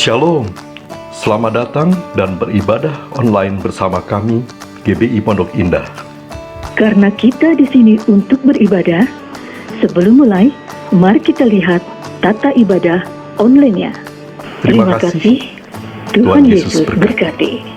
Shalom, selamat datang dan beribadah online bersama kami, GBI Pondok Indah. Karena kita di sini untuk beribadah, sebelum mulai, mari kita lihat tata ibadah online-nya. Terima kasih. Tuhan Yesus berkati.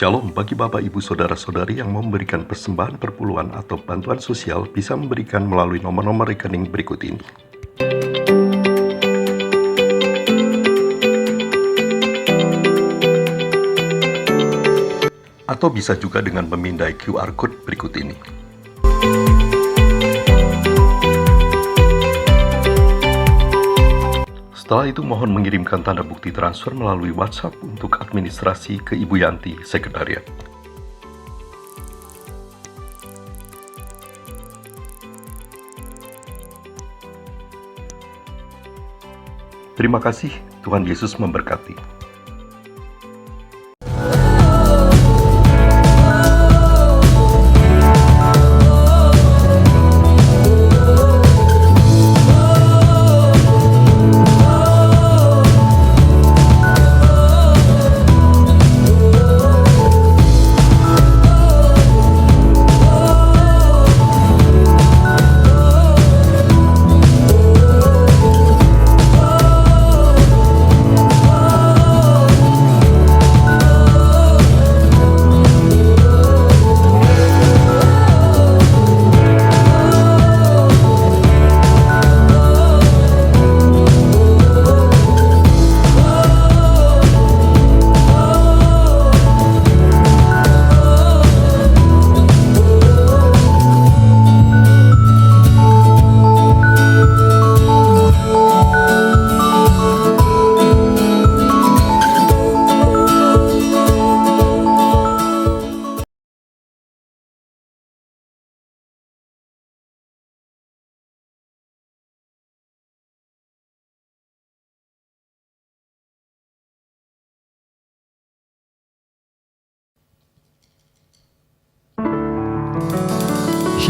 Shalom bagi Bapak Ibu Saudara-saudari yang memberikan persembahan perpuluhan atau bantuan sosial bisa memberikan melalui nomor-nomor rekening berikut ini. Atau bisa juga dengan memindai QR Code berikut ini. Setelah itu mohon mengirimkan tanda bukti transfer melalui WhatsApp untuk administrasi ke Ibu Yanti, Sekretariat. Terima kasih, Tuhan Yesus memberkati.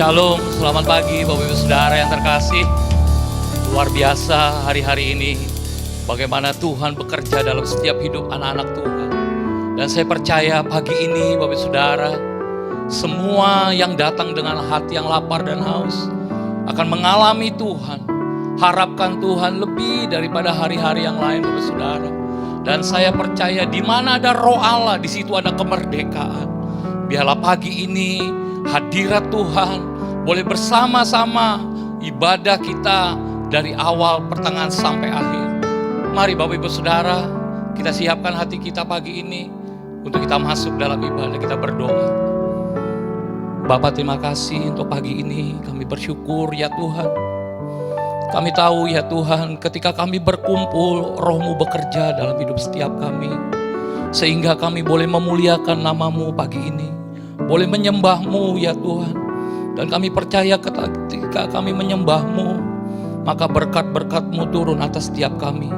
Shalom, selamat pagi Bapak Ibu Saudara yang terkasih. Luar biasa hari-hari ini bagaimana Tuhan bekerja dalam setiap hidup anak-anak Tuhan. Dan saya percaya pagi ini Bapak Ibu Saudara, semua yang datang dengan hati yang lapar dan haus akan mengalami Tuhan. Harapkan Tuhan lebih daripada hari-hari yang lain Bapak Ibu Saudara. Dan saya percaya di mana ada roh Allah, di situ ada kemerdekaan. Biarlah pagi ini hadirat Tuhan boleh bersama-sama ibadah kita dari awal pertengahan sampai akhir. Mari Bapak Ibu Saudara, kita siapkan hati kita pagi ini untuk kita masuk dalam ibadah. Kita berdoa. Bapa, terima kasih untuk pagi ini. Kami bersyukur ya Tuhan. Kami tahu ya Tuhan, ketika kami berkumpul, Roh-Mu bekerja dalam hidup setiap kami, sehingga kami boleh memuliakan nama-Mu pagi ini, boleh menyembah-Mu ya Tuhan. Dan kami percaya ketika kami menyembah-Mu, maka berkat-berkat-Mu turun atas setiap kami.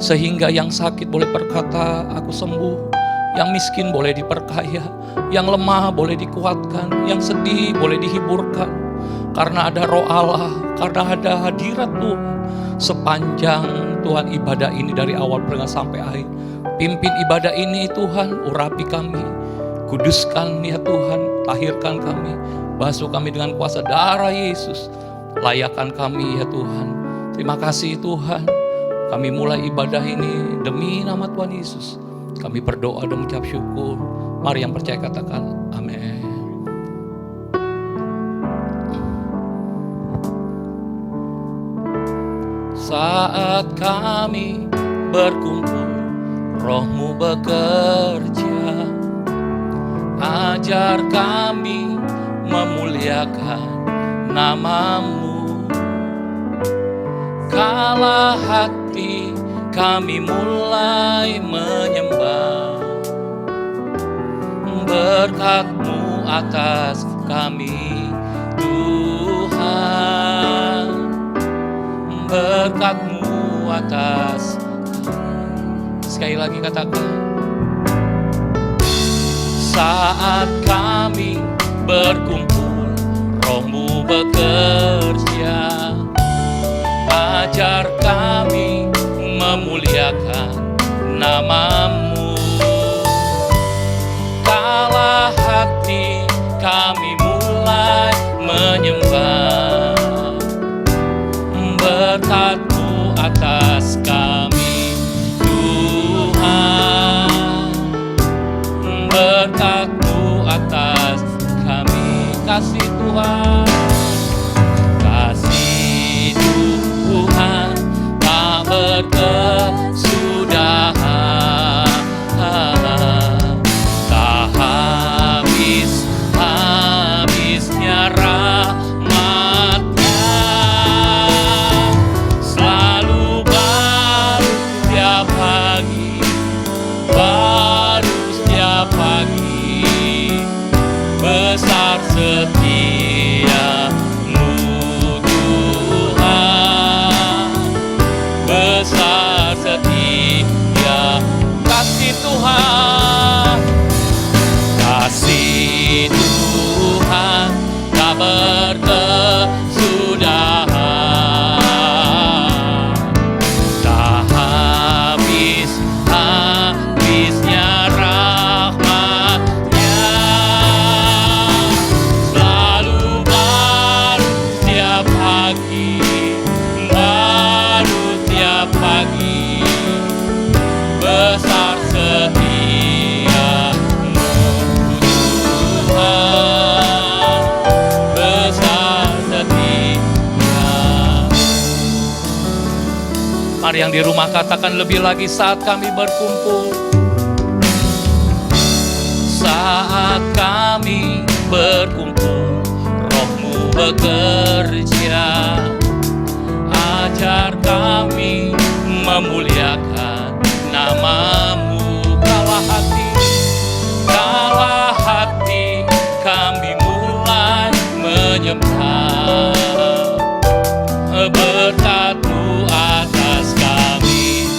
Sehingga yang sakit boleh berkata, aku sembuh. Yang miskin boleh diperkaya. Yang lemah boleh dikuatkan. Yang sedih boleh dihiburkan. Karena ada roh Allah, karena ada hadirat Tuhan. Sepanjang Tuhan ibadah ini dari awal pertengahan sampai akhir. Pimpin ibadah ini Tuhan, urapi kami. Kuduskan ya Tuhan, tahirkan kami. Basuh kami dengan kuasa darah Yesus. Layakkan kami ya Tuhan. Terima kasih Tuhan. Kami mulai ibadah ini demi nama Tuhan Yesus. Kami berdoa dan mengucap syukur. Mari yang percaya katakan amin. Saat kami berkumpul, Roh-Mu bekerja. Ajar kami memuliakan nama-Mu. Kala hati kami mulai menyembah, berkat-Mu atas kami Tuhan, berkat-Mu atas kami. Sekali lagi katakan, saat kami berkumpul, Roh-Mu bekerja. Ajar kami memuliakan nama-Mu. Kala hati kami mulai menyembah, berkat-Mu atas kami Tuhan, berkat-Mu atas kami. Kasih Tuhan, kasih Tuhan tak berkesudahan, tak habis-habisnya rahmat-Nya, selalu baru setiap pagi, baru setiap pagi. Besar setia-Mu Tuhan, besar setia. Kasih Tuhan, kasih Tuhan tak berkesudahan, tak habis-habisnya rahmat-Nya, selalu baru setiap pagi, baru setiap pagi. Besar setia-Mu Tuhan, besar setia. Mari yang di rumah katakan lebih lagi, saat kami berkumpul, saat kami berkumpul, Roh-Mu bekerja. Ajar kami memuliakan nama-Mu. Kala hati kami mulai menyembah, berkat-Mu atas kami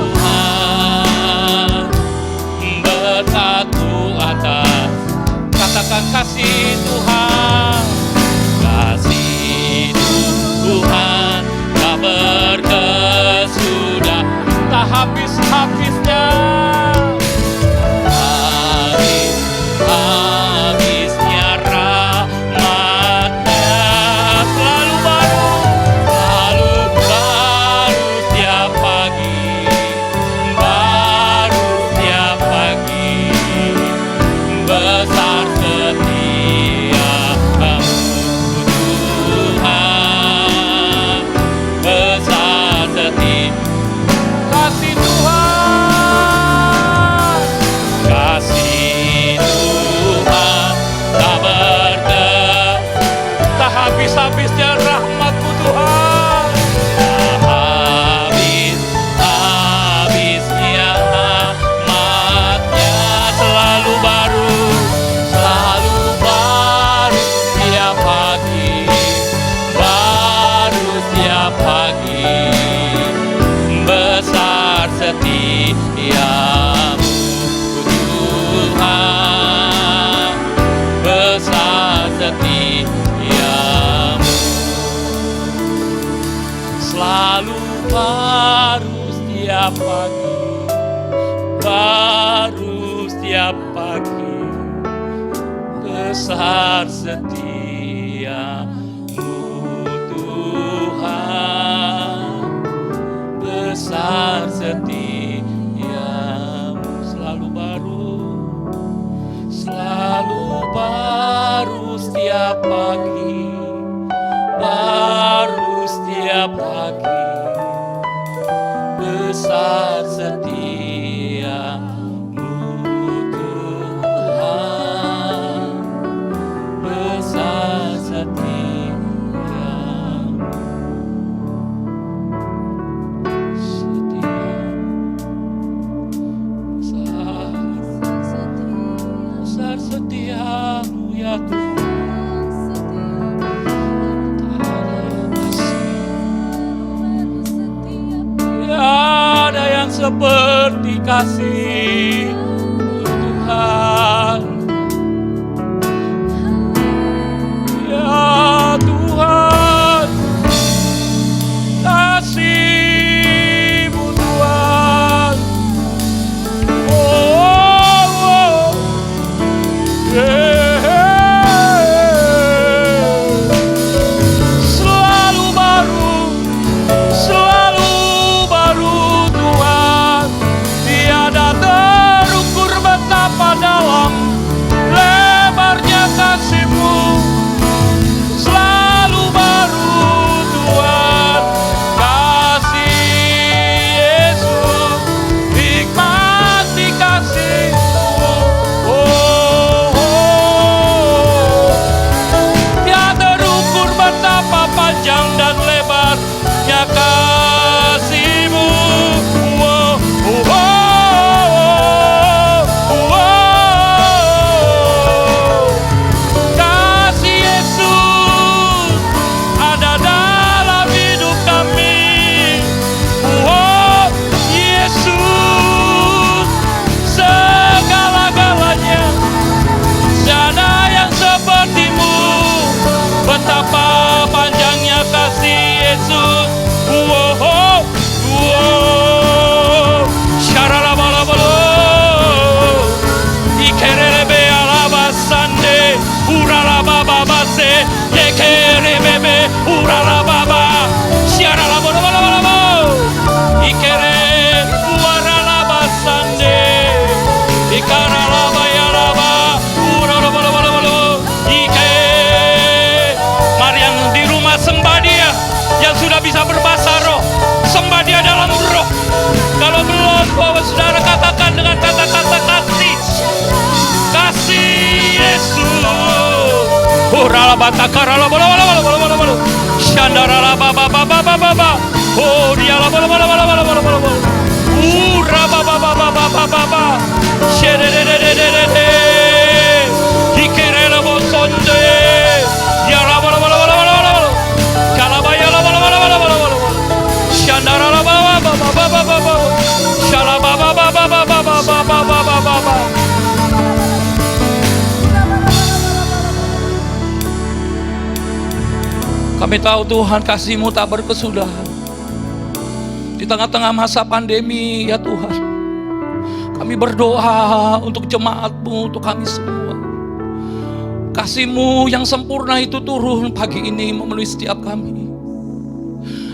Tuhan, berkat-Mu atas. Katakan kasih Tuhan, kasih Tuhan tak berkesudahan, tak habis-habisnya, habis-habisnya rahmat-Nya, selalu baru setiap pagi, baru setiap pagi. Besar setia-Mu Tuhan, besar setia. Kasih Tuhan, kasih Tuhan tak tak habis-habisnya rahmat-Mu Tuhan, tak habis-habisnya rahmat-Nya, selalu baru setiap pagi, baru setiap pagi. Besar setia-Mu Tuhan, besar setia-Mu. Selalu baru setiap pagi, baru setiap pagi. Besar setia-Mu Tuhan, besar setia-Mu. Selalu baru setiap pagi, baru setiap pagi. seperti kasih Tuhan. Ya Tuhan, kasih-Mu Tuhan. Oh, selalu baru Tuhan. Tiada terukur betapa dalam lebarnya kasih-Mu. Selalu baru Tuhan, kasih Yesus, nikmati kasih-Mu. Tiada terukur betapa panjang dan lebarnya kasih-Mu. Kasih Yesus ada dalam hidup kami. Oh Yesus, segala-galanya. Tiada yang seperti-Mu. Betapa panjangnya kasih Yesus. Syaralabalabalo, ikerebe alabasande, uralabababase, yekerebebe, uralababa, syaralabalabalo, ikere, uralabasande, ikaralabayalaba, uralabalo, ike. Mari yang di rumah sembah Dia, yang sudah bisa berbahasa roh, sembah Dia dalam roh. Kalau belum, Bapak Saudara katakan dengan kata-kata kasih. Kasih Yesus. Oh dia la bala bala bala bala bala bala. Ura baba baba baba baba. Shedededededede. Hikere la bosonde. Ya la bala bala bala bala bala. Kalabaya la bala bala bala bala bala. Shandara la baba baba baba baba. Shala baba baba baba baba baba baba. Kami tahu Tuhan kasih-Mu tak berkesudahan. Di tengah-tengah masa pandemi ya Tuhan, kami berdoa untuk jemaat-Mu, untuk kami semua. Kasih-Mu yang sempurna itu turun pagi ini memenuhi setiap kami.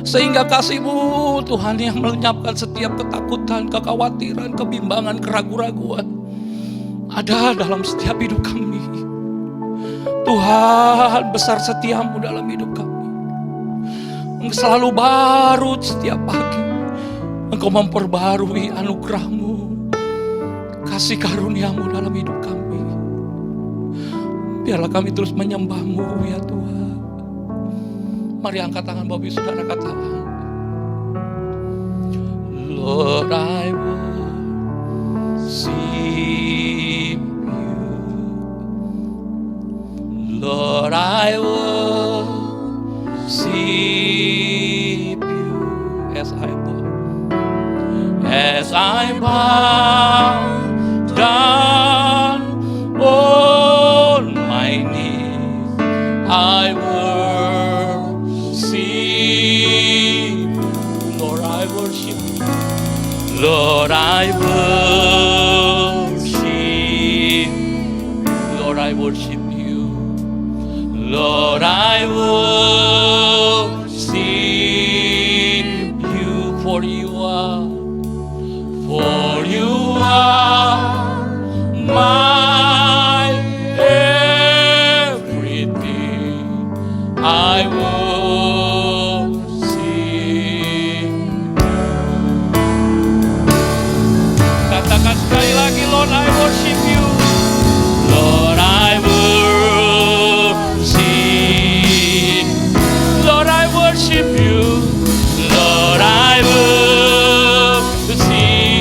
Sehingga kasih-Mu Tuhan yang melenyapkan setiap ketakutan, kekhawatiran, kebimbangan, keraguan-raguan ada dalam setiap hidup kami. Tuhan besar setia-Mu dalam hidup kami. Selalu baru setiap pagi. Engkau memperbarui anugerah-Mu, kasih karunia-Mu dalam hidup kami. Biarlah kami terus menyembah-Mu ya Tuhan. Mari angkat tangan Bapak Saudara, katakan, Lord I worship You, Lord I worship You, as I bow down on my knees, I worship, Lord I worship, Lord I worship, Lord I worship You, Lord I worship You, for You are my everything. I worship. Katakan sekali lagi, Lord I worship You, Lord I worship, Lord I worship You, Lord I worship You,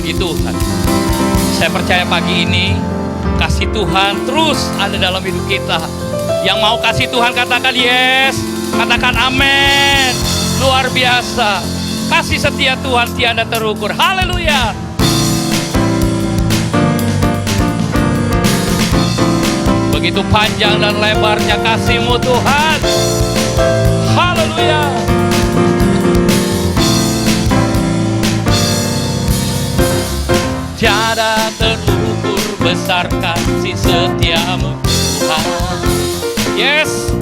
bagi Tuhan. Saya percaya pagi ini kasih Tuhan terus ada dalam hidup kita. Yang mau kasih Tuhan katakan yes, katakan amin. Luar biasa. Kasih setia Tuhan tiada terukur. Haleluya. Begitu panjang dan lebarnya kasih-Mu Tuhan. Haleluya. Tiada terukur besar kasih setia-Mu Tuhan. Yes.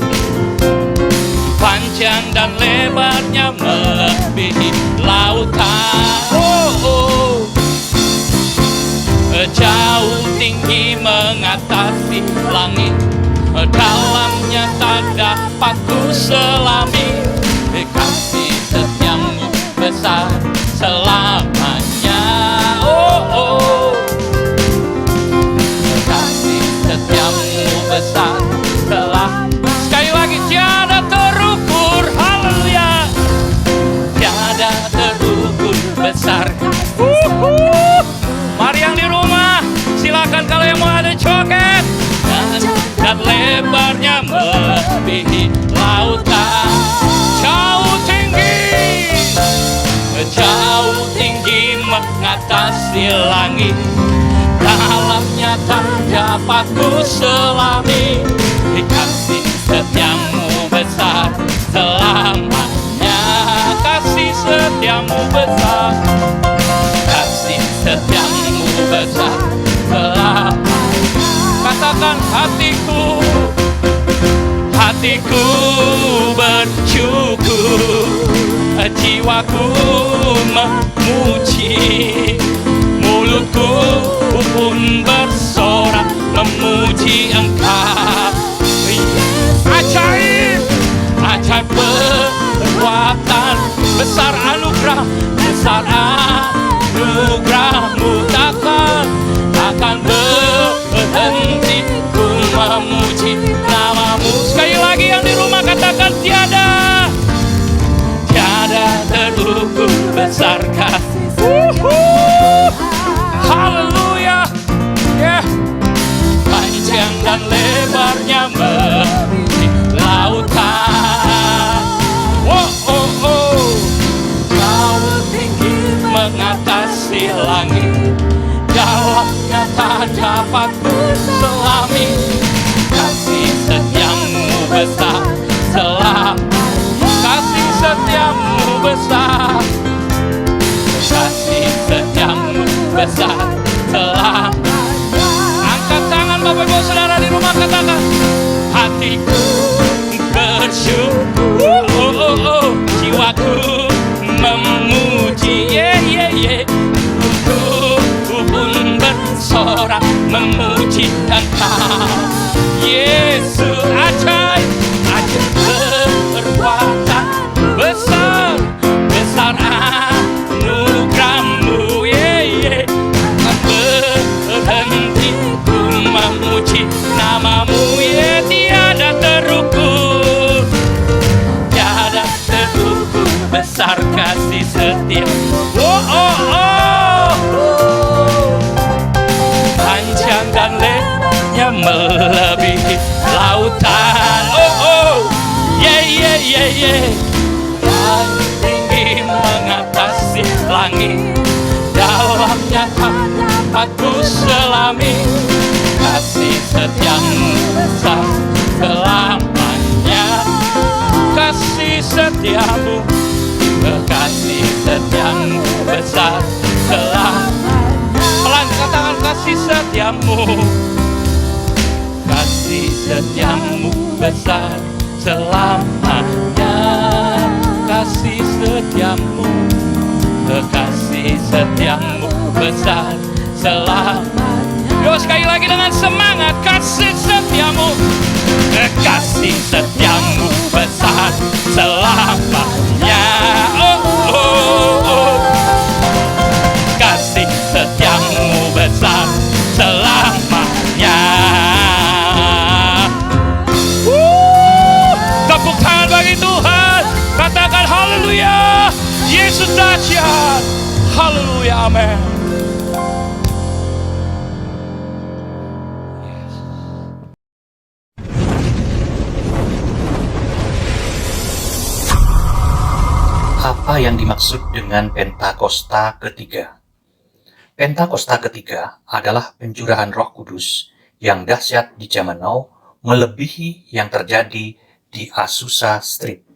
Panjang dan lebarnya melebihi lautan. Jauh tinggi mengatasi langit, dalamnya tak dapat ku selami. Kasih setiamu besar selamanya. Kasih setiamu besar selamanya. Sekali lagi, tiada terukur. Haleluya. Tiada terukur besar. Mari yang di rumah, silakan kalau yang mau ada joget. Dan lebarnya melebihi lautan. Jauh tinggi mengatasi langit, dalamnya tak dapat ku selami. Kasih setiamu besar selamanya. Kasih setiamu besar. Kasih setiamu besar selamanya. Katakan hatiku bersyukur, jiwaku memuji, mulutku pun bersorak memuji Engkau. Ajaib perbuatan, besar anugerah-Mu takkan berhenti ku memuji nama-Mu. Sekali lagi yang di rumah katakan tiada terukur besar kasih. Haleluya. Yeah. Panjang dan lebarnya melebihi lautan. Jauh tinggi mengatasi langit, dalamnya tak dapat ku selami. Kasih setiamu besar selamanya. Kasih setiamu besar. Kasih setiamu besar selamanya. Angkat tangan Bapak Ibu Saudara di rumah, katakan hatiku bersyukur, jiwaku memuji, Ku pun bersorak memuji Engkau. Yesus, ajaib perbuatan, besar anugerah-Mu, berhenti ku memuji nama-Mu, tiada terukur besar kasih setia. Panjang dan lebarnya melebihi lautan. Tinggi mengatasi langit, dalamnya tak dapat ku selami. Kasih setiamu besar selamanya. Kasih setiamu besar selamanya. Pelan katakan kasih setiamu besar selamanya. Kasih setiamu besar selamanya. Yo, sekali lagi dengan semangat, kasih setiamu besar selamanya. Kasih setiamu besar selamanya. Tepuk tangan bagi Tuhan, katakan haleluya. Yesus dahsyat. Haleluya, amin. Apa yang dimaksud dengan Pentakosta ketiga? Pentakosta ketiga adalah pencurahan Roh Kudus yang dahsyat di zaman now, melebihi yang terjadi di Azusa Street.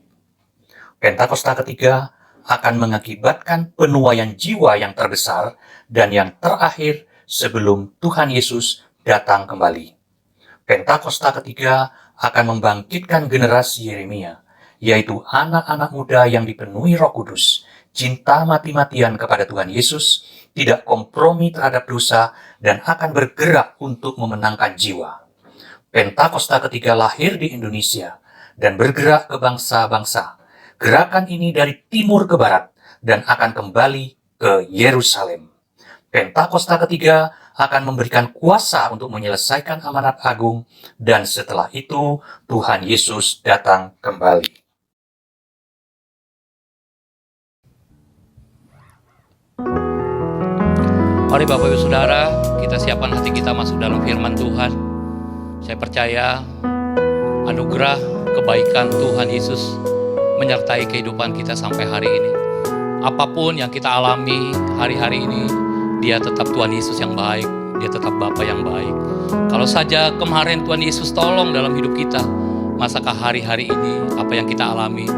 Pentakosta ketiga akan mengakibatkan penuaian jiwa yang terbesar dan yang terakhir sebelum Tuhan Yesus datang kembali. Pentakosta ketiga akan membangkitkan generasi Yeremia, yaitu anak-anak muda yang dipenuhi Roh Kudus, cinta mati-matian kepada Tuhan Yesus, tidak kompromi terhadap dosa, dan akan bergerak untuk memenangkan jiwa. Pentakosta ketiga lahir di Indonesia dan bergerak ke bangsa-bangsa. Gerakan ini dari timur ke barat dan akan kembali ke Yerusalem. Pentakosta ketiga akan memberikan kuasa untuk menyelesaikan amanat agung, dan setelah itu Tuhan Yesus datang kembali. Mari Bapak Ibu Saudara, kita siapkan hati kita masuk dalam firman Tuhan. Saya percaya anugerah kebaikan Tuhan Yesus menyertai kehidupan kita sampai hari ini. Apapun yang kita alami hari-hari ini, Dia tetap Tuhan Yesus yang baik, Dia tetap Bapa yang baik. Kalau saja kemarin Tuhan Yesus tolong dalam hidup kita, masakah hari-hari ini apa yang kita alami,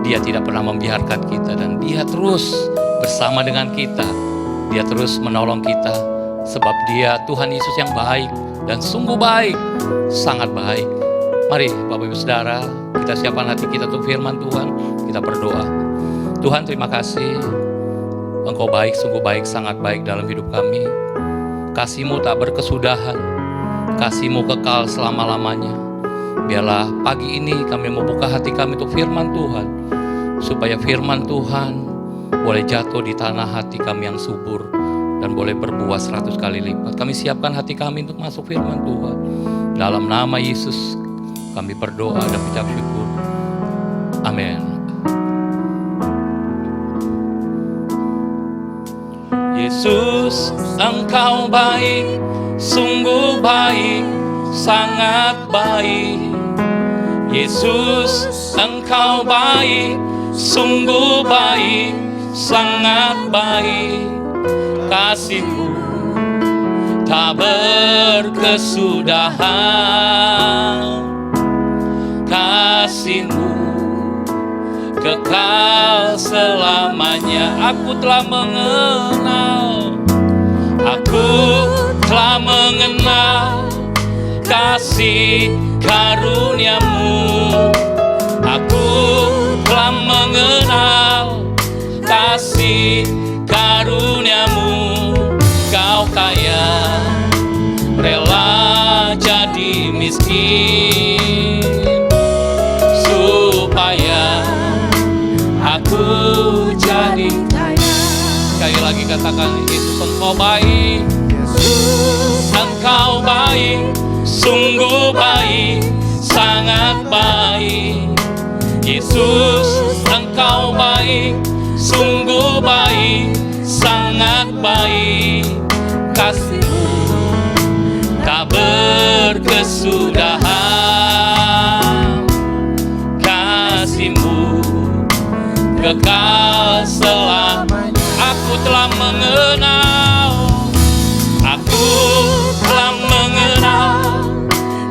Dia tidak pernah membiarkan kita, dan Dia terus bersama dengan kita. Dia terus menolong kita, sebab Dia Tuhan Yesus yang baik dan sungguh baik, sangat baik. Mari Bapak Ibu Saudara, kita siapkan hati kita untuk firman Tuhan, kita berdoa. Tuhan, terima kasih, Engkau baik, sungguh baik, sangat baik dalam hidup kami. Kasih-Mu tak berkesudahan, kasih-Mu kekal selama-lamanya. Biarlah pagi ini kami membuka hati kami untuk firman Tuhan, supaya firman Tuhan boleh jatuh di tanah hati kami yang subur dan boleh berbuah 100 kali lipat. Kami siapkan hati kami untuk masuk firman Tuhan. Dalam nama Yesus kami berdoa dan ucap syukur. Amin. Yesus, Engkau baik, sungguh baik, sangat baik. Yesus, Engkau baik, sungguh baik, sangat baik. Kasih-Mu tak berkesudahan, kasih-Mu kekal selamanya. Aku telah mengenal, aku telah mengenal kasih karunia-Mu. Aku telah mengenal kasih karunia-Mu. Kau kaya, rela jadi miskin, supaya aku jadi kaya. Sekali lagi katakan, Yesus, Engkau baik, Engkau baik, sungguh baik, sangat baik. Yesus, Engkau baik, sungguh baik, sangat baik. Kasih-Mu tak berkesudahan, kasih-Mu kekal selamanya. Aku telah mengenal, aku telah mengenal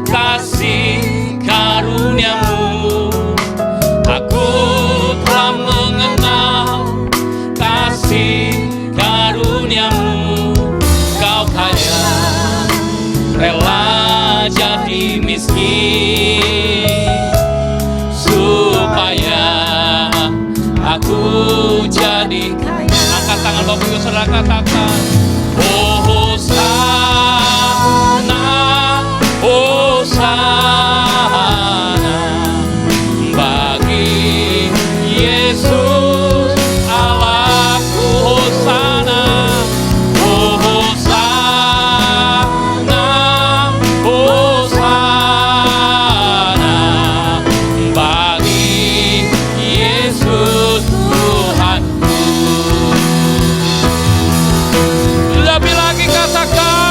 kasih karunia-Mu. Aku telah mengenal kasih karunia-Mu. Kau kaya, rela jadi miskin, supaya aku jadi kaya. Angkat tangan Bapak Ibu Saudara, katakan, oh Hosana, Hosana bagi Yesus Allahku. Hosana, oh Hosana, Hosana bagi Yesus Tuhanku. Lebih lagi katakan,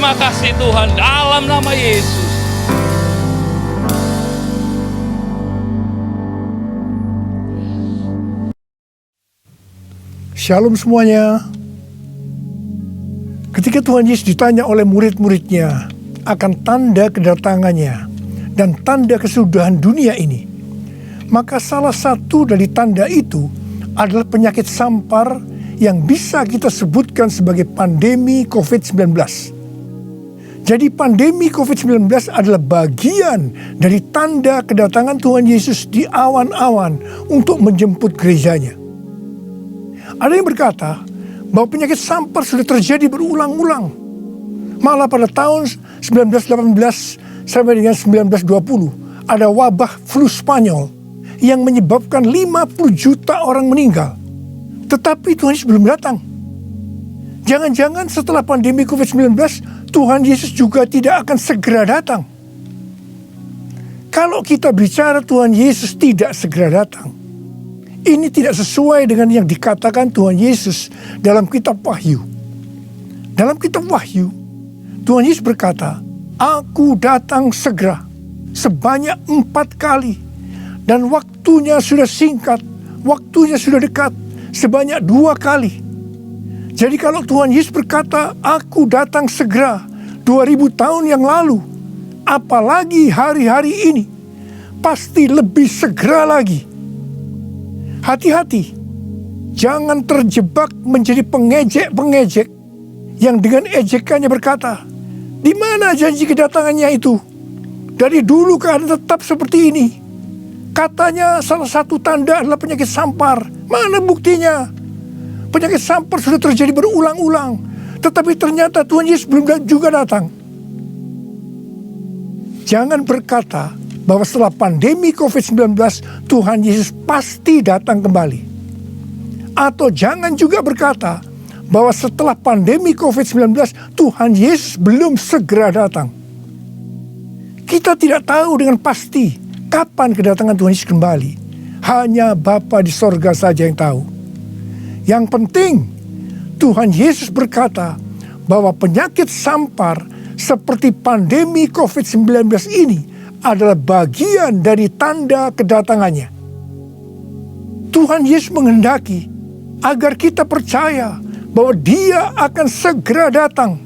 Terima kasih Tuhan, dalam nama Yesus. Shalom semuanya. Ketika Tuhan Yesus ditanya oleh murid-muridnya akan tanda kedatangannya dan tanda kesudahan dunia ini, maka salah satu dari tanda itu adalah penyakit sampar yang bisa kita sebutkan sebagai pandemi COVID-19. Jadi pandemi COVID-19 adalah bagian dari tanda kedatangan Tuhan Yesus di awan-awan untuk menjemput gerejanya. Ada yang berkata bahwa penyakit sampar sudah terjadi berulang-ulang. Malah pada tahun 1918 sampai dengan 1920 ada wabah flu Spanyol yang menyebabkan 50 juta orang meninggal. Tetapi Tuhan Yesus belum datang. Jangan-jangan setelah pandemi COVID-19 Tuhan Yesus juga tidak akan segera datang. Kalau kita bicara Tuhan Yesus tidak segera datang, ini tidak sesuai dengan yang dikatakan Tuhan Yesus dalam kitab Wahyu. Dalam kitab Wahyu, Tuhan Yesus berkata, "Aku datang segera," sebanyak 4 kali. Dan waktunya sudah singkat, waktunya sudah dekat, sebanyak 2 kali. Jadi kalau Tuhan Yesus berkata, "Aku datang segera," 2000 tahun yang lalu, apalagi hari-hari ini, pasti lebih segera lagi. Hati-hati, jangan terjebak menjadi pengejek-pengejek yang dengan ejekannya berkata, "Di mana janji kedatangannya itu? Dari dulu keadaan tetap seperti ini. Katanya salah satu tanda adalah penyakit sampar. Mana buktinya? Penyakit sampar sudah terjadi berulang-ulang, tetapi ternyata Tuhan Yesus belum juga datang." Jangan berkata bahwa setelah pandemi COVID-19 Tuhan Yesus pasti datang kembali. Atau jangan juga berkata bahwa setelah pandemi COVID-19 Tuhan Yesus belum segera datang. Kita tidak tahu dengan pasti kapan kedatangan Tuhan Yesus kembali. Hanya Bapa di sorga saja yang tahu. Yang penting Tuhan Yesus berkata bahwa penyakit sampar seperti pandemi COVID-19 ini adalah bagian dari tanda kedatangannya. Tuhan Yesus menghendaki agar kita percaya bahwa Dia akan segera datang,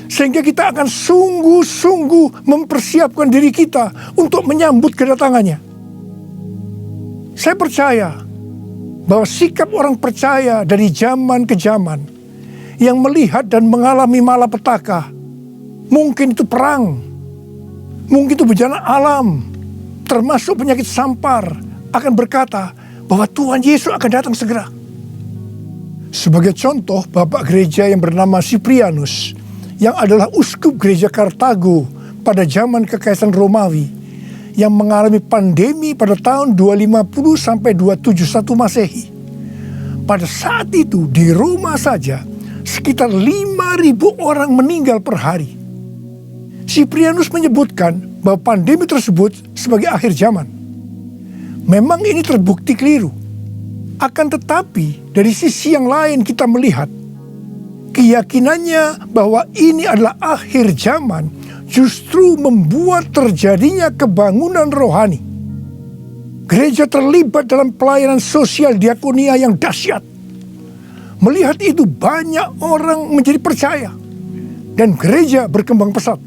sehingga kita akan sungguh-sungguh mempersiapkan diri kita untuk menyambut kedatangannya. Saya percaya bahwa sikap orang percaya dari zaman ke zaman yang melihat dan mengalami malapetaka, mungkin itu perang, mungkin itu bencana alam, termasuk penyakit sampar, akan berkata bahwa Tuhan Yesus akan datang segera. Sebagai contoh, Bapak Gereja yang bernama Cyprianus, yang adalah uskup gereja Kartago pada zaman Kekaisaran Romawi, yang mengalami pandemi pada tahun 250 sampai 271 Masehi. Pada saat itu di Roma saja sekitar 5.000 orang meninggal per hari. Cyprianus menyebutkan bahwa pandemi tersebut sebagai akhir zaman. Memang ini terbukti keliru. Akan tetapi dari sisi yang lain kita melihat keyakinannya bahwa ini adalah akhir zaman justru membuat terjadinya kebangunan rohani. Gereja terlibat dalam pelayanan sosial diakonia yang dahsyat. Melihat itu banyak orang menjadi percaya dan gereja berkembang pesat.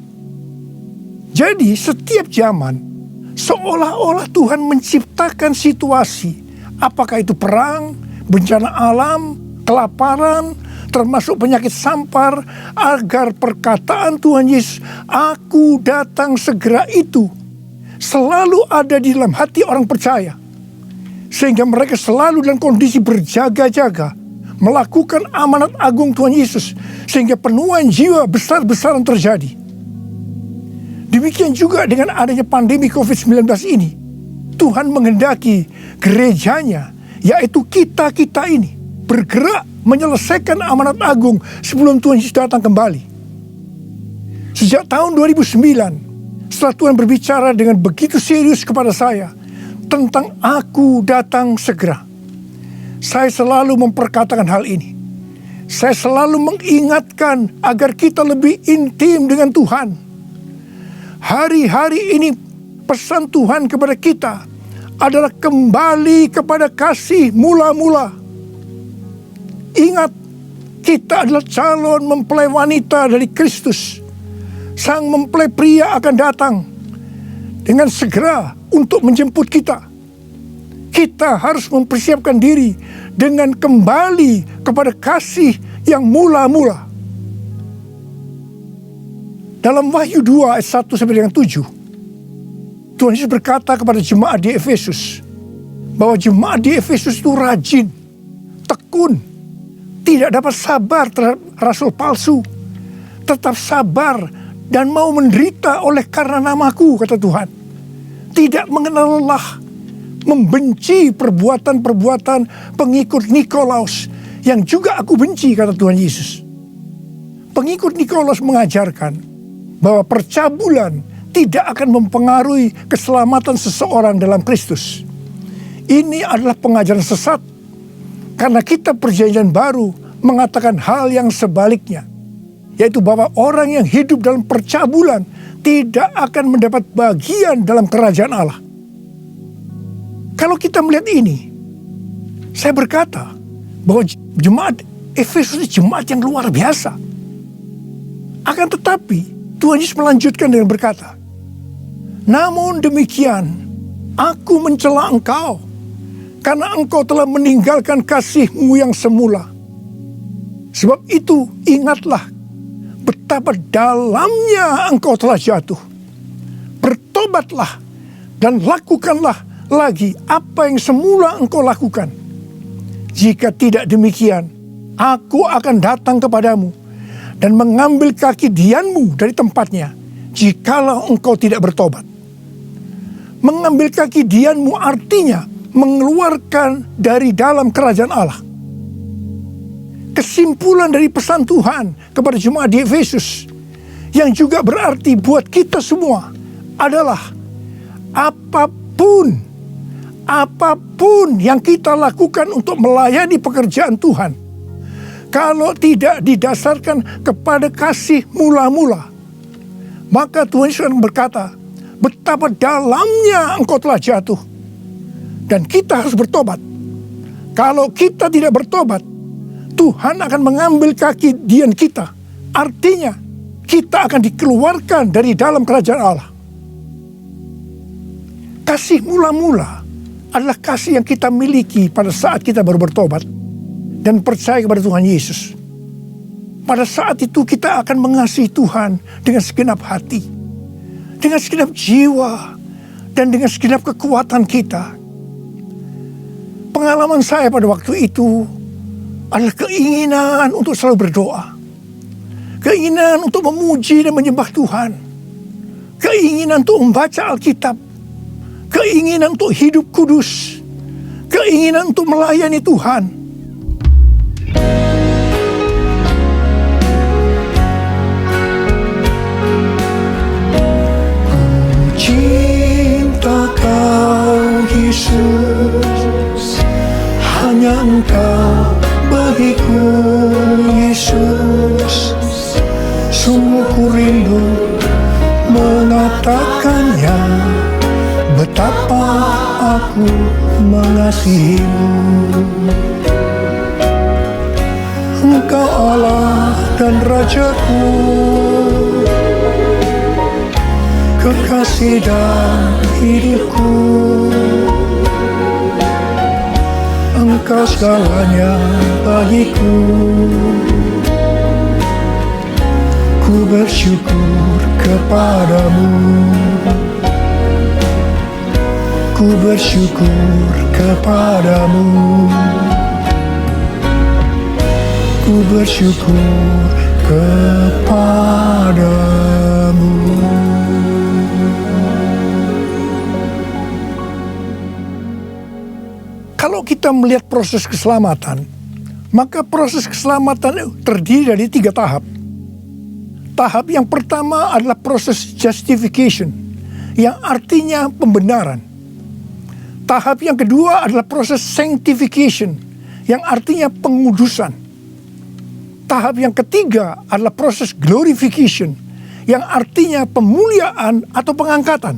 Jadi setiap zaman seolah-olah Tuhan menciptakan situasi, apakah itu perang, bencana alam, kelaparan, termasuk penyakit sampar, agar perkataan Tuhan Yesus, "Aku datang segera" itu selalu ada di dalam hati orang percaya. Sehingga mereka selalu dalam kondisi berjaga-jaga, melakukan amanat agung Tuhan Yesus, sehingga penuaian jiwa besar-besaran terjadi. Demikian juga dengan adanya pandemi COVID-19 ini, Tuhan menghendaki gerejanya, yaitu kita-kita ini, bergerak menyelesaikan amanat agung sebelum Tuhan Yesus datang kembali. Sejak tahun 2009, setelah Tuhan berbicara dengan begitu serius kepada saya tentang "Aku datang segera", saya selalu memperkatakan hal ini. saya selalu mengingatkan agar kita lebih intim dengan Tuhan. Hari-hari ini pesan Tuhan kepada kita adalah kembali kepada kasih mula-mula. Ingat, kita adalah calon mempelai wanita dari Kristus. Sang mempelai pria akan datang dengan segera untuk menjemput kita. Kita harus mempersiapkan diri dengan kembali kepada kasih yang mula-mula. Dalam Wahyu 2 ayat 1 sampai dengan 7, Tuhan Yesus berkata kepada jemaat di Efesus bahwa jemaat di Efesus itu rajin, tekun, tidak dapat sabar terhadap rasul palsu, tetap sabar dan mau menderita oleh karena namaku, kata Tuhan. Tidak mengenal lelah, membenci perbuatan-perbuatan pengikut Nikolaus yang juga aku benci, kata Tuhan Yesus. Pengikut Nikolaus mengajarkan bahwa percabulan tidak akan mempengaruhi keselamatan seseorang dalam Kristus. Ini adalah pengajaran sesat, karena kitab Perjanjian Baru mengatakan hal yang sebaliknya, yaitu bahwa orang yang hidup dalam percabulan tidak akan mendapat bagian dalam kerajaan Allah. Kalau kita melihat ini, saya berkata bahwa jemaat Efesus ini jemaat yang luar biasa. Akan tetapi Tuhan Yesus melanjutkan dengan berkata, namun demikian, aku mencela engkau, karena engkau telah meninggalkan kasihmu yang semula. Sebab itu ingatlah betapa dalamnya engkau telah jatuh. Bertobatlah dan lakukanlah lagi apa yang semula engkau lakukan. Jika tidak demikian, aku akan datang kepadamu dan mengambil kaki dianmu dari tempatnya, jikalau engkau tidak bertobat. Mengambil kaki dianmu artinya mengeluarkan dari dalam kerajaan Allah. Kesimpulan dari pesan Tuhan kepada jemaat di Efesus, yang juga berarti buat kita semua, adalah apapun yang kita lakukan untuk melayani pekerjaan Tuhan, kalau tidak didasarkan kepada kasih mula-mula, maka Tuhan Yesus berkata, betapa dalamnya engkau telah jatuh. Dan kita harus bertobat. Kalau kita tidak bertobat, Tuhan akan mengambil kaki dian kita. Artinya, kita akan dikeluarkan dari dalam kerajaan Allah. Kasih mula-mula adalah kasih yang kita miliki pada saat kita baru bertobat dan percaya kepada Tuhan Yesus. Pada saat itu kita akan mengasihi Tuhan dengan segenap hati, dengan segenap jiwa, dan dengan segenap kekuatan kita. Pengalaman saya pada waktu itu adalah keinginan untuk selalu berdoa, keinginan untuk memuji dan menyembah Tuhan, keinginan untuk membaca Alkitab, keinginan untuk hidup kudus, keinginan untuk melayani Tuhan. Cinta kau Yesus, hanya engkau bagiku Yesus. Sungguh ku rindu mengatakannya, betapa aku mengasihimu. Engkau Allah dan Rajaku, kekasih dan hidupku. Engkau segalanya bagiku. Ku bersyukur kepadamu. Ku bersyukur kepadamu. Ku bersyukur kepadamu. Kalau kita melihat proses keselamatan, maka proses keselamatan terdiri dari 3 tahap. Tahap yang pertama adalah proses justification, yang artinya pembenaran. Tahap yang kedua adalah proses sanctification, yang artinya pengudusan. tahap yang ketiga adalah proses glorification, yang artinya pemuliaan atau pengangkatan.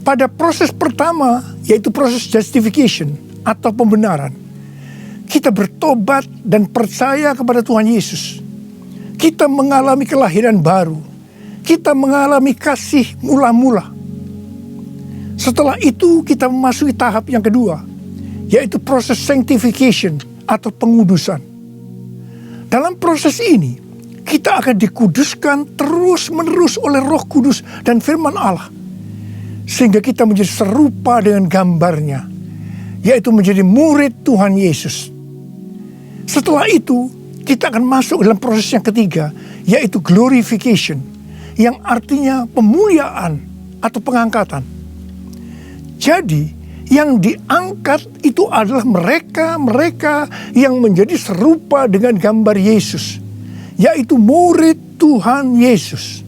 Pada proses pertama, yaitu proses justification atau pembenaran, kita bertobat dan percaya kepada Tuhan Yesus. Kita mengalami kelahiran baru. Kita mengalami kasih mula-mula. Setelah itu kita memasuki tahap yang kedua, yaitu proses sanctification atau pengudusan. Dalam proses ini, kita akan dikuduskan terus-menerus oleh Roh Kudus dan firman Allah, sehingga kita menjadi serupa dengan gambarnya, yaitu menjadi murid Tuhan Yesus. Setelah itu, kita akan masuk dalam proses yang ketiga, yaitu glorification, yang artinya pemuliaan atau pengangkatan. Jadi, yang diangkat itu adalah mereka yang menjadi serupa dengan gambar Yesus, yaitu murid Tuhan Yesus.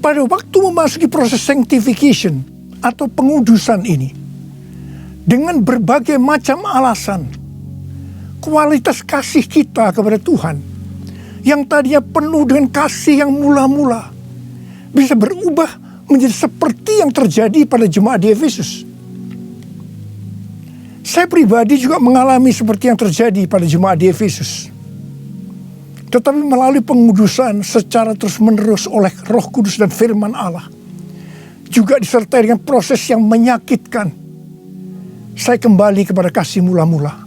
Pada waktu memasuki proses sanctification atau pengudusan ini, dengan berbagai macam alasan, kualitas kasih kita kepada Tuhan yang tadinya penuh dengan kasih yang mula-mula bisa berubah menjadi seperti yang terjadi pada jemaat di Efesus. Saya pribadi juga mengalami seperti yang terjadi pada jemaat di Efesus. Tetapi melalui pengudusan secara terus-menerus oleh Roh Kudus dan firman Allah, juga disertai dengan proses yang menyakitkan, saya kembali kepada kasih mula-mula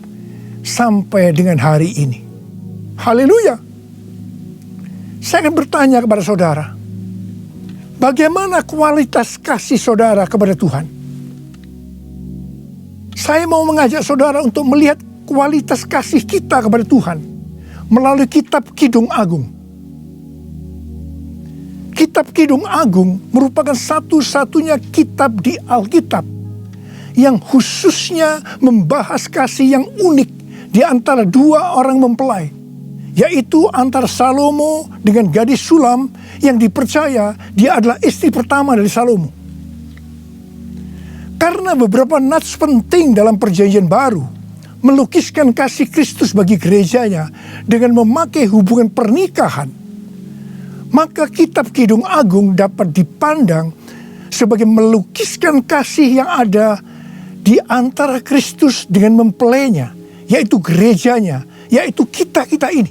sampai dengan hari ini. Haleluya. Saya akan bertanya kepada saudara, bagaimana kualitas kasih saudara kepada Tuhan? Saya mau mengajak saudara untuk melihat kualitas kasih kita kepada Tuhan melalui kitab Kidung Agung. Kitab Kidung Agung merupakan satu-satunya kitab di Alkitab yang khususnya membahas kasih yang unik di antara dua orang mempelai, yaitu antara Salomo dengan gadis Sulam yang dipercaya dia adalah istri pertama dari Salomo. Karena beberapa nats penting dalam Perjanjian Baru melukiskan kasih Kristus bagi gerejanya dengan memakai hubungan pernikahan, maka kitab Kidung Agung dapat dipandang sebagai melukiskan kasih yang ada di antara Kristus dengan mempelainya, yaitu gerejanya, yaitu kita-kita ini.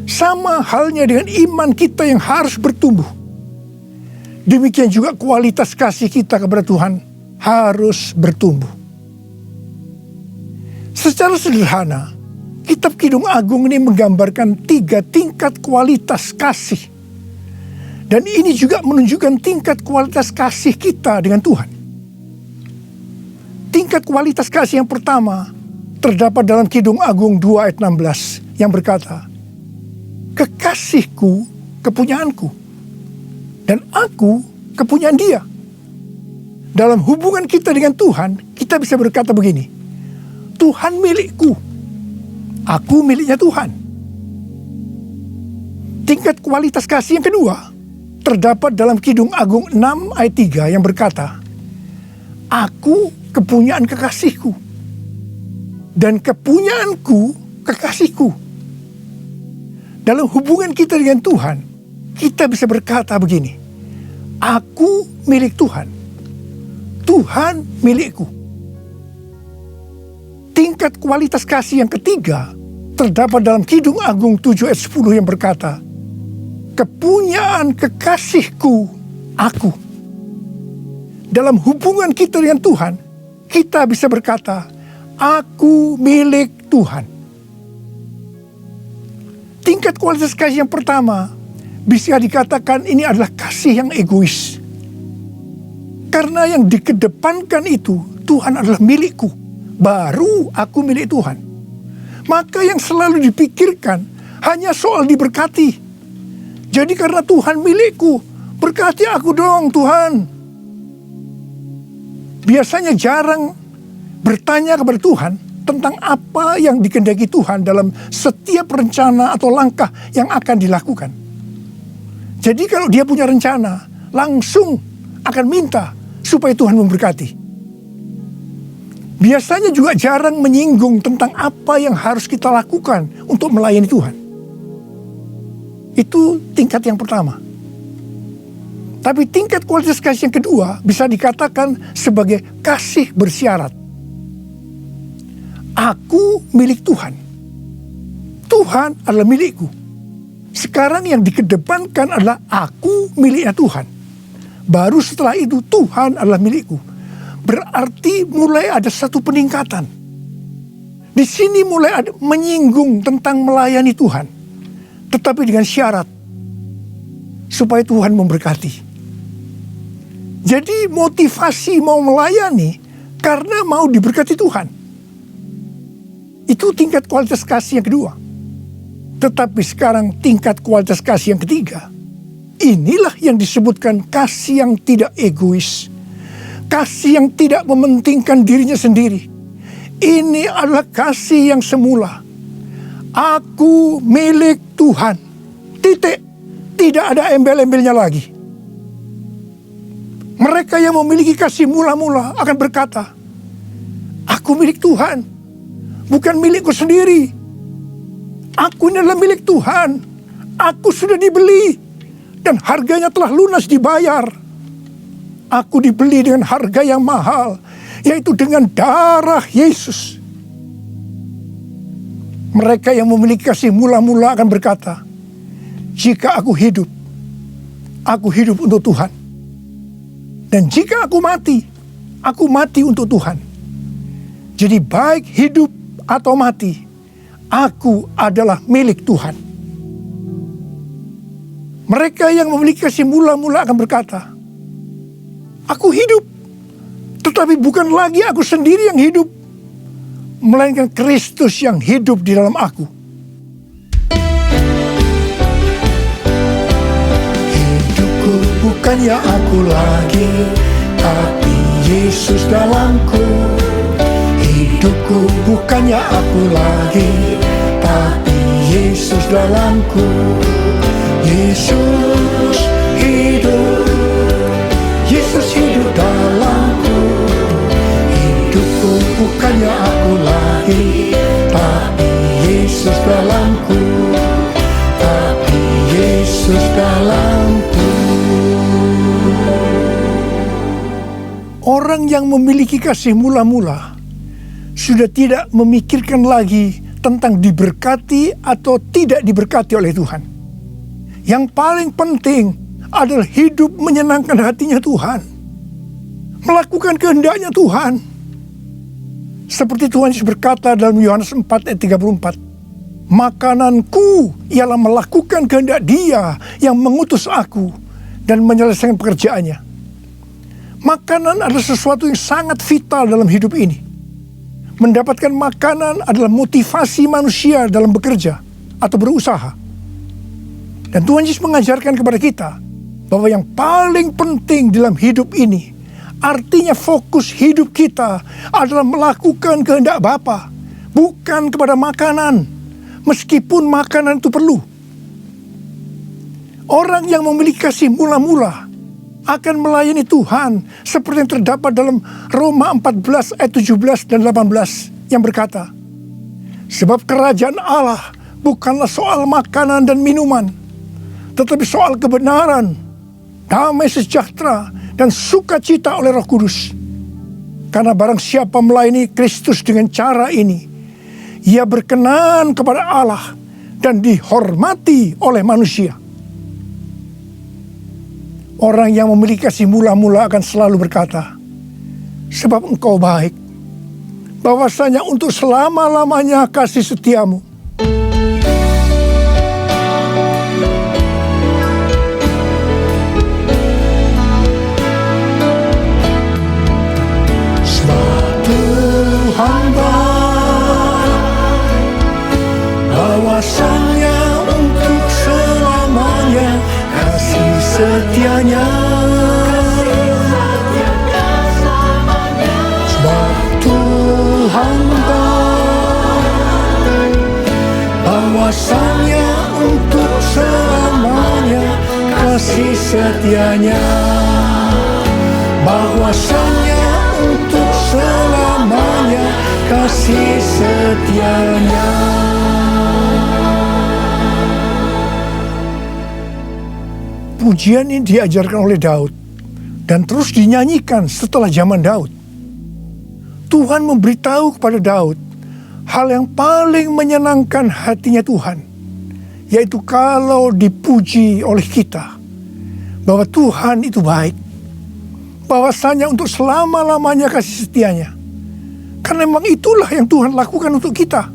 Sama halnya dengan iman kita yang harus bertumbuh, demikian juga kualitas kasih kita kepada Tuhan harus bertumbuh. Secara sederhana, kitab Kidung Agung ini menggambarkan 3 tingkat kualitas kasih. Dan ini juga menunjukkan tingkat kualitas kasih kita dengan Tuhan. Tingkat kualitas kasih yang pertama terdapat dalam Kidung Agung 2 ayat 16 yang berkata, kekasihku kepunyaanku, dan aku kepunyaan dia. Dalam hubungan kita dengan Tuhan, kita bisa berkata begini, Tuhan milikku, aku miliknya Tuhan. Tingkat kualitas kasih yang kedua terdapat dalam Kidung Agung 6 ayat 3 yang berkata, aku kepunyaan kekasihku, dan kepunyaanku kekasihku. Dalam hubungan kita dengan Tuhan, kita bisa berkata begini, aku milik Tuhan, Tuhan milikku. Tingkat kualitas kasih yang ketiga terdapat dalam Kidung Agung 7 ayat 10 yang berkata, kepunyaan kekasihku aku. Dalam hubungan kita dengan Tuhan, kita bisa berkata, aku milik Tuhan. Tingkat kualitas kasih yang pertama bisa dikatakan ini adalah kasih yang egois. Karena yang dikedepankan itu, Tuhan adalah milikku, baru aku milik Tuhan. Maka yang selalu dipikirkan hanya soal diberkati. Jadi karena Tuhan milikku, berkati aku dong Tuhan. Biasanya jarang bertanya kepada Tuhan tentang apa yang dikehendaki Tuhan dalam setiap rencana atau langkah yang akan dilakukan. Jadi kalau dia punya rencana, langsung akan minta supaya Tuhan memberkati. biasanya juga jarang menyinggung tentang apa yang harus kita lakukan untuk melayani Tuhan. Itu tingkat yang pertama. Tapi tingkat kualitas kasih yang kedua bisa dikatakan sebagai kasih bersyarat. Aku milik Tuhan. Tuhan adalah milikku. Sekarang yang dikedepankan adalah aku miliknya Tuhan. Baru setelah itu Tuhan adalah milikku. Berarti mulai ada satu peningkatan. Di sini mulai ada menyinggung tentang melayani Tuhan. Tetapi dengan syarat. Supaya Tuhan memberkati. Jadi motivasi mau melayani karena mau diberkati Tuhan. Itu tingkat kualitas kasih yang kedua. Tetapi sekarang tingkat kualitas kasih yang ketiga. Inilah yang disebutkan kasih yang tidak egois. Kasih yang tidak mementingkan dirinya sendiri. Ini adalah kasih yang semula. Aku milik Tuhan. Titik. Tidak ada embel-embelnya lagi. Mereka yang memiliki kasih mula-mula akan berkata, aku milik Tuhan, bukan milikku sendiri. Aku ini adalah milik Tuhan. Aku sudah dibeli dan harganya telah lunas dibayar. Aku dibeli dengan harga yang mahal, yaitu dengan darah Yesus. Mereka yang memiliki kasih mula-mula akan berkata, jika aku hidup untuk Tuhan. Dan jika aku mati untuk Tuhan. Jadi baik hidup atau mati, aku adalah milik Tuhan. Mereka yang memiliki kasih mula-mula akan berkata, aku hidup, tetapi bukan lagi aku sendiri yang hidup, melainkan Kristus yang hidup di dalam aku. Bukannya aku lagi, tapi Yesus dalamku. Hidupku bukannya aku lagi, tapi Yesus dalamku. Yesus hidup, Yesus hidup dalamku. Hidupku bukannya aku lagi, tapi Yesus dalamku. Tapi Yesus dalamku. Orang yang memiliki kasih mula-mula sudah tidak memikirkan lagi tentang diberkati atau tidak diberkati oleh Tuhan. Yang paling penting adalah hidup menyenangkan hatinya Tuhan. Melakukan kehendaknya Tuhan. Seperti Tuhan Yesus berkata dalam Yohanes 4 ayat 34. Makananku ialah melakukan kehendak Dia yang mengutus aku dan menyelesaikan pekerjaannya. Makanan adalah sesuatu yang sangat vital dalam hidup ini. Mendapatkan makanan adalah motivasi manusia dalam bekerja atau berusaha. Dan Tuhan Yesus mengajarkan kepada kita bahwa yang paling penting dalam hidup ini, artinya fokus hidup kita adalah melakukan kehendak Bapa, bukan kepada makanan, meskipun makanan itu perlu. Orang yang memiliki kasih mula-mula akan melayani Tuhan seperti yang terdapat dalam Roma 14 ayat 17 dan 18 yang berkata, sebab kerajaan Allah bukanlah soal makanan dan minuman, tetapi soal kebenaran, damai sejahtera dan sukacita oleh Roh Kudus. Karena barang siapa melayani Kristus dengan cara ini, ia berkenan kepada Allah dan dihormati oleh manusia. Orang yang memiliki kasih mula-mula akan selalu berkata, sebab engkau baik, bahwasanya untuk selama-lamanya kasih setiamu. Suatu hamba, bahwasanya untuk selamanya kasih setianya. Suatu hamba, bahwasanya untuk selamanya kasih setianya. Bahwasanya untuk selamanya kasih setianya. Pujian ini diajarkan oleh Daud dan terus dinyanyikan setelah zaman Daud. Tuhan memberitahu kepada Daud hal yang paling menyenangkan hatinya Tuhan, yaitu kalau dipuji oleh kita, bahwa Tuhan itu baik, bahwasanya untuk selama-lamanya kasih setianya. Karena memang itulah yang Tuhan lakukan untuk kita.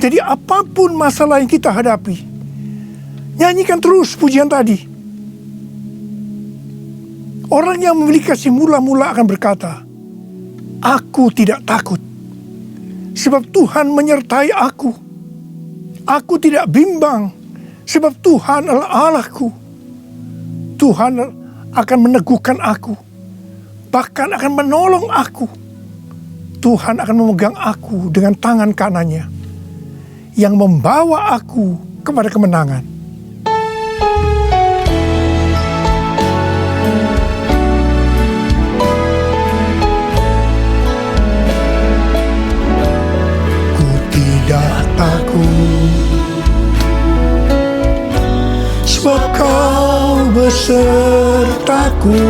Jadi apapun masalah yang kita hadapi, nyanyikan terus pujian tadi. Orang yang memiliki kasih mula-mula akan berkata, aku tidak takut, sebab Tuhan menyertai aku. Aku tidak bimbang, sebab Tuhan adalah Allahku. Tuhan akan meneguhkan aku, bahkan akan menolong aku. Tuhan akan memegang aku dengan tangan kanannya, yang membawa aku kepada kemenangan. Ku tidak takut, sebab Kau besertaku.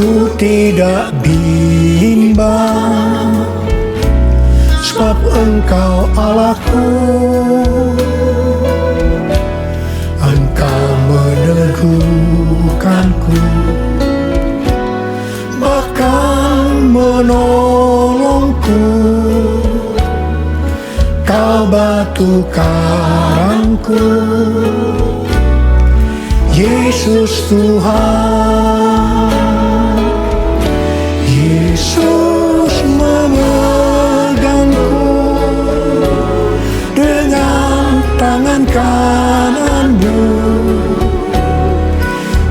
Ku tidak bimbang, sebab Engkau Allahku. Engkau meneguhkanku, bahkan menolongku. Kau batu karangku, Yesus Tuhan. Yesus memegangku dengan tangan kanan-Mu.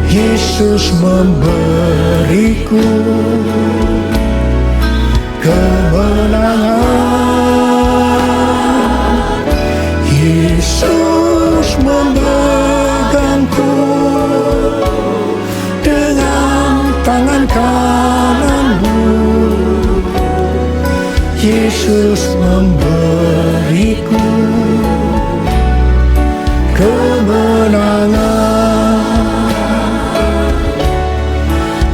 Yesus memberiku kemenangan. Yesus memegangku dengan tangan kanan-Mu. Yesus memberiku kemenangan.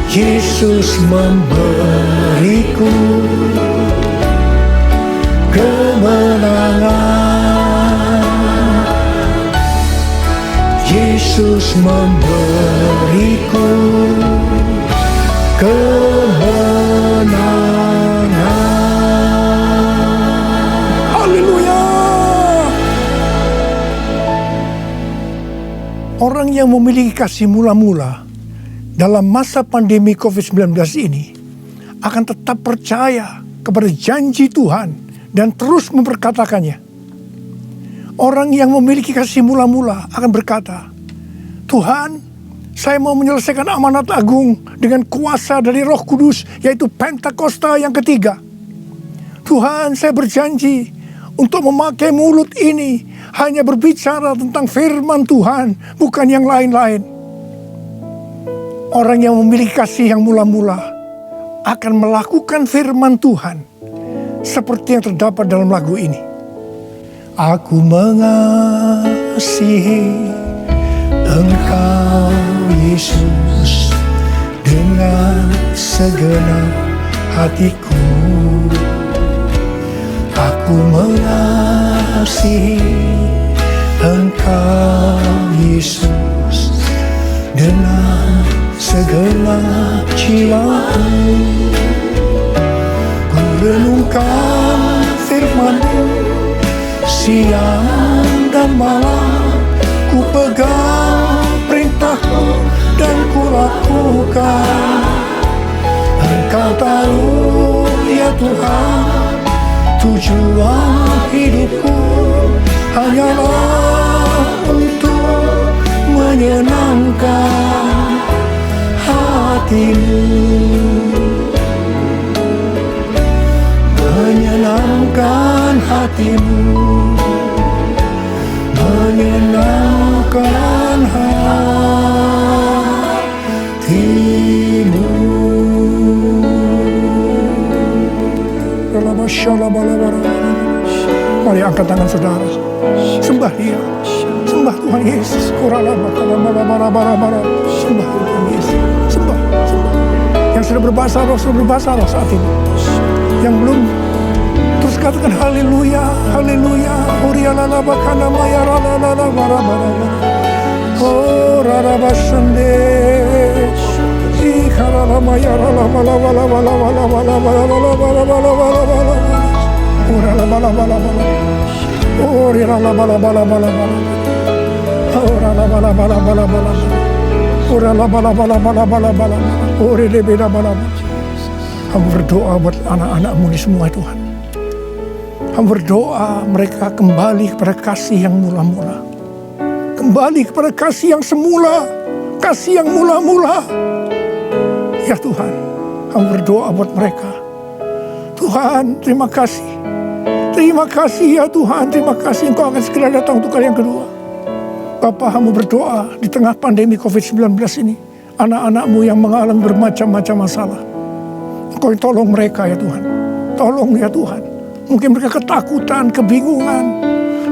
Yesus memberiku kemenangan. Yesus memberiku kemenangan. Haleluya. Orang yang memiliki kasih mula-mula dalam masa pandemi COVID-19 ini akan tetap percaya kepada janji Tuhan dan terus memperkatakannya. Orang yang memiliki kasih mula-mula akan berkata, Tuhan, saya mau menyelesaikan amanat agung dengan kuasa dari Roh Kudus, yaitu Pentakosta yang ketiga. Tuhan, saya berjanji untuk memakai mulut ini hanya berbicara tentang firman Tuhan, bukan yang lain-lain. Orang yang memiliki kasih yang mula-mula akan melakukan firman Tuhan seperti yang terdapat dalam lagu ini. Aku mengasihi Engkau Yesus dengan segenap hatiku. Aku mengasihi Engkau Yesus dengan segenap jiwaku. Ku renungkan firman-Mu siang dan malam, ku pegang perintah-Mu dan ku lakukan. Engkau tahu ya Tuhan, tujuan hidupku hanyalah untuk menyenangkan hati-Mu, menyenangkan hati-Mu, menyenangkan hati-Mu. Angkat tangan saudara, sembah Dia, sembah Tuhan Yesus. Sembah Tuhan Yesus, sembah. Yang sudah berbahasa roh saat ini. Yang belum, terus katakan haleluya, haleluya. Oh rarabasande, Hamba berdoa buat anak-anak-Mu ini semua Tuhan. Hamba berdoa mereka kembali kepada kasih yang mula-mula. Kembali kepada kasih yang semula. Kasih yang mula-mula. Ya Tuhan, hamba berdoa buat mereka. Tuhan, terima kasih. Terima kasih ya Tuhan, terima kasih Engkau akan segera datang untuk kali yang kedua. Bapa, hamba berdoa di tengah pandemi COVID-19 ini. Anak-anak-Mu yang mengalami bermacam-macam masalah. Engkau yang tolong mereka ya Tuhan. Tolong ya Tuhan. Mungkin mereka ketakutan, kebingungan.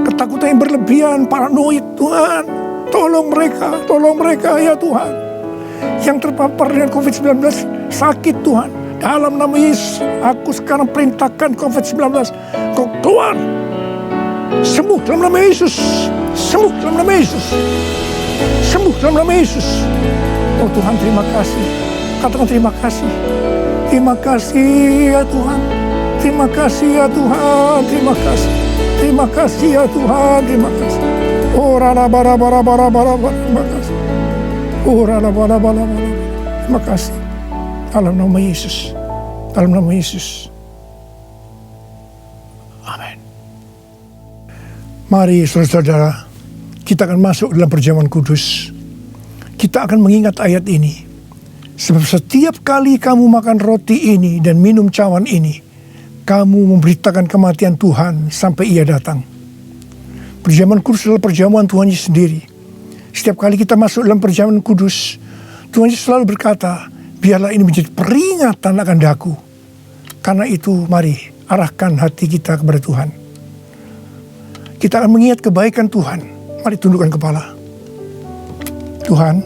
Ketakutan yang berlebihan, paranoid Tuhan. Tolong mereka ya Tuhan. Yang terpapar dengan COVID-19 sakit Tuhan. Dalam nama Yesus, aku sekarang perintahkan COVID-19. Kau keluar. Sembuh dalam nama Yesus. Sembuh dalam nama Yesus. Sembuh dalam nama Yesus. Oh Tuhan, terima kasih. Katakan terima kasih. Terima kasih ya Tuhan. Terima kasih ya Tuhan. Terima kasih. Terima kasih ya Tuhan. Terima kasih. Oh rala bara bara bara bara. Terima kasih. Oh rala bara bara bara. Terima kasih. Dalam nama Yesus. Dalam nama Yesus. Amin. Mari saudara-saudara, kita akan masuk dalam perjamuan kudus. Kita akan mengingat ayat ini. Sebab setiap kali kamu makan roti ini dan minum cawan ini, kamu memberitakan kematian Tuhan sampai Ia datang. Perjamuan kudus adalah perjamuan Tuhan Yesus sendiri. Setiap kali kita masuk dalam perjamuan kudus, Tuhan Yesus selalu berkata, biarlah ini menjadi peringatan akan daku. Karena itu mari arahkan hati kita kepada Tuhan. Kita akan mengingat kebaikan Tuhan. Mari tundukkan kepala. Tuhan,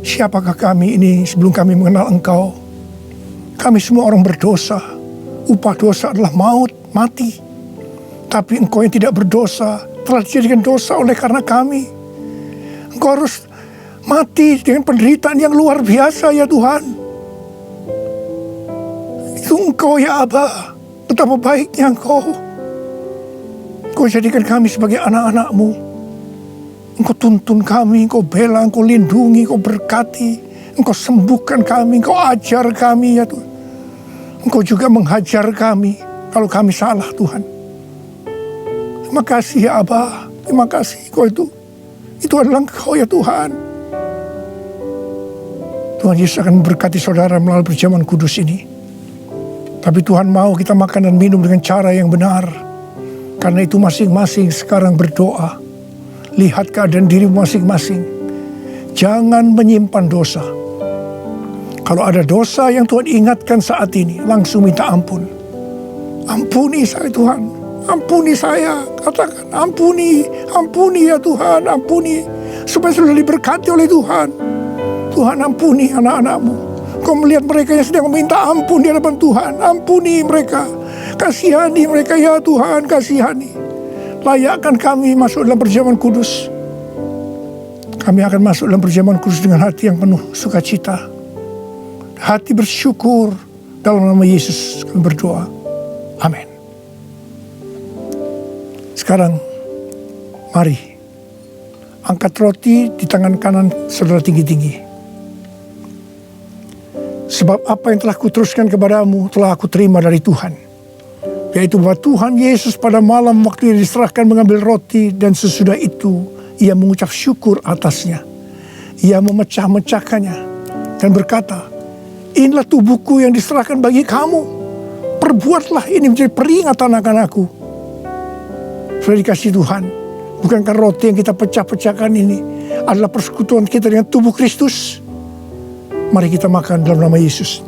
siapakah kami ini sebelum kami mengenal Engkau? Kami semua orang berdosa. Upah dosa adalah maut, mati. Tapi Engkau yang tidak berdosa telah dijadikan dosa oleh karena kami. Engkau harus mati dengan penderitaan yang luar biasa ya Tuhan. Itu Engkau ya Aba. Betapa baiknya Engkau. Engkau jadikan kami sebagai anak-anak-Mu. Engkau tuntun kami, Engkau bela, Engkau lindungi, Engkau berkati. Engkau sembuhkan kami, Engkau ajar kami ya Tuhan. Engkau juga menghajar kami kalau kami salah Tuhan. Terima kasih ya Aba. Terima kasih Engkau itu adalah Engkau ya Tuhan. Tuhan Yesus akan memberkati saudara melalui perjamuan kudus ini. Tapi Tuhan mau kita makan dan minum dengan cara yang benar. Karena itu masing-masing sekarang berdoa. Lihat keadaan dirimu masing-masing. Jangan menyimpan dosa. Kalau ada dosa yang Tuhan ingatkan saat ini, langsung minta ampun. Ampuni saya Tuhan. Ampuni saya. Katakan ampuni. Ampuni ya Tuhan. Ampuni. Supaya sudah diberkati oleh Tuhan. Tuhan ampuni anak-anak-Mu. Kau melihat mereka yang sedang meminta ampun di hadapan Tuhan. Ampuni mereka. Kasihani mereka ya Tuhan. Kasihani. Layakkan kami masuk dalam perjamuan kudus. Kami akan masuk dalam perjamuan kudus dengan hati yang penuh sukacita. Hati bersyukur. Dalam nama Yesus kami berdoa. Amin. Sekarang mari angkat roti di tangan kanan saudara tinggi-tinggi. Sebab apa yang telah kuteruskan kepadamu telah aku terima dari Tuhan. Yaitu bahwa Tuhan Yesus pada malam waktu ia diserahkan mengambil roti dan sesudah itu ia mengucap syukur atasnya. Ia memecah-mecahkannya dan berkata, inilah tubuhku yang diserahkan bagi kamu. Perbuatlah ini menjadi peringatan akan aku. Sudah dikasih Tuhan. Bukankah roti yang kita pecah-pecahkan ini adalah persekutuan kita dengan tubuh Kristus? Mari kita makan dalam nama Yesus.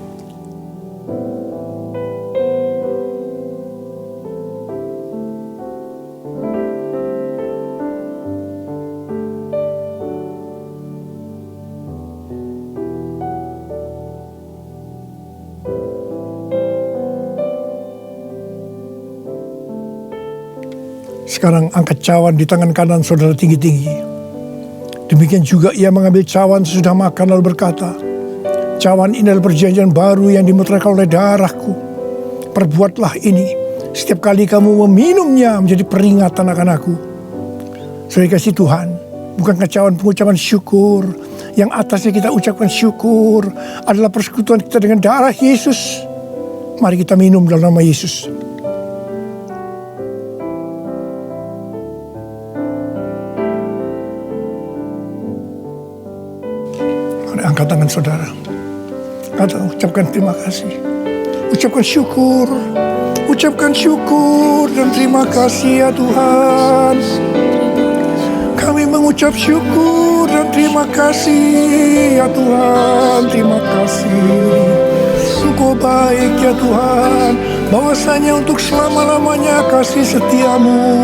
Sekarang angkat cawan di tangan kanan saudara tinggi-tinggi. Demikian juga ia mengambil cawan sesudah makan lalu berkata, cawan ini adalah perjanjian baru yang dimeteraikan oleh darahku. Perbuatlah ini setiap kali kamu meminumnya menjadi peringatan akan aku. Saudara kasih Tuhan, bukankah cawan pengucapan syukur yang atasnya kita ucapkan syukur adalah persekutuan kita dengan darah Yesus? Mari kita minum dalam nama Yesus. Mari angkat tangan saudara. Ucapkan terima kasih. Ucapkan syukur. Ucapkan syukur dan terima kasih ya Tuhan. Kami mengucap syukur dan terima kasih ya Tuhan. Terima kasih. Engkau baik ya Tuhan. Bahwasanya untuk selama-lamanya kasih setiamu.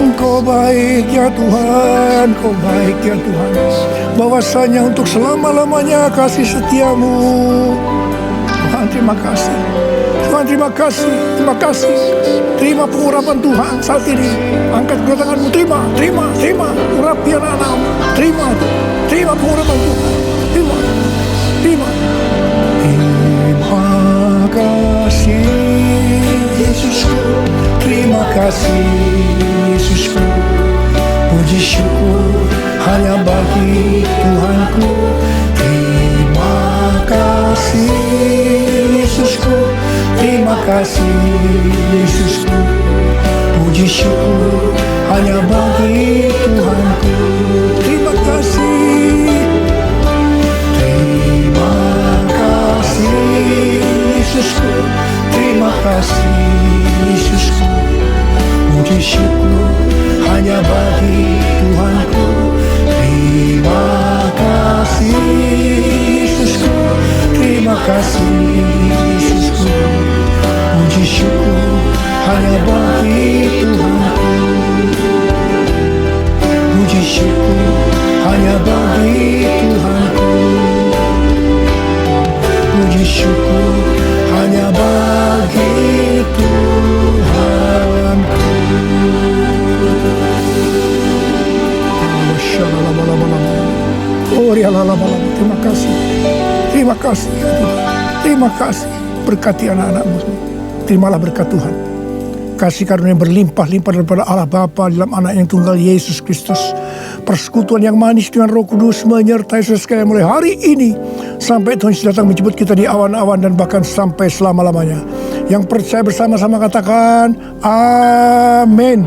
Engkau baik ya Tuhan. Engkau baik ya Tuhan. Bahwasanya untuk selama-lamanya kasih setiamu. Tuhan terima kasih. Tuhan terima kasih, terima kasih. Terima pengurapan Tuhan saat ini. Angkat kedua tanganmu, terima urapi anak-anakmu. Terima pengurapan Tuhan. Terima. Terima kasih Yesusku. Terima kasih Yesusku. Puji syukur hanya bagi Tuhanku. Terima kasih Yesusku. Terima kasih Yesusku. Puji syukur hanya bagi Tuhanku. Terima kasih. Terima kasih Yesusku. Terima kasih Yesusku. Puji syukur hanya bagi Tuhanku. Terima kasih Yesusku. Terima kasih Yesusku. Puji syukur hanya bagi Tuhanku. Puji syukur hanya bagi Tuhanku. Puji syukur hanya bagi Tuhanku. Oh ya terima kasih. Terima kasih ya Tuhan. Terima kasih. Berkati anak-anakmu. Terimalah berkat Tuhan. Kasih karunia berlimpah-limpah daripada Allah Bapa dalam anak yang tunggal Yesus Kristus. Persekutuan yang manis dengan Roh Kudus menyertai saudara sekalian mulai hari ini sampai Tuhan Yesus datang menjemput kita di awan-awan dan bahkan sampai selama-lamanya. Yang percaya bersama-sama katakan amin.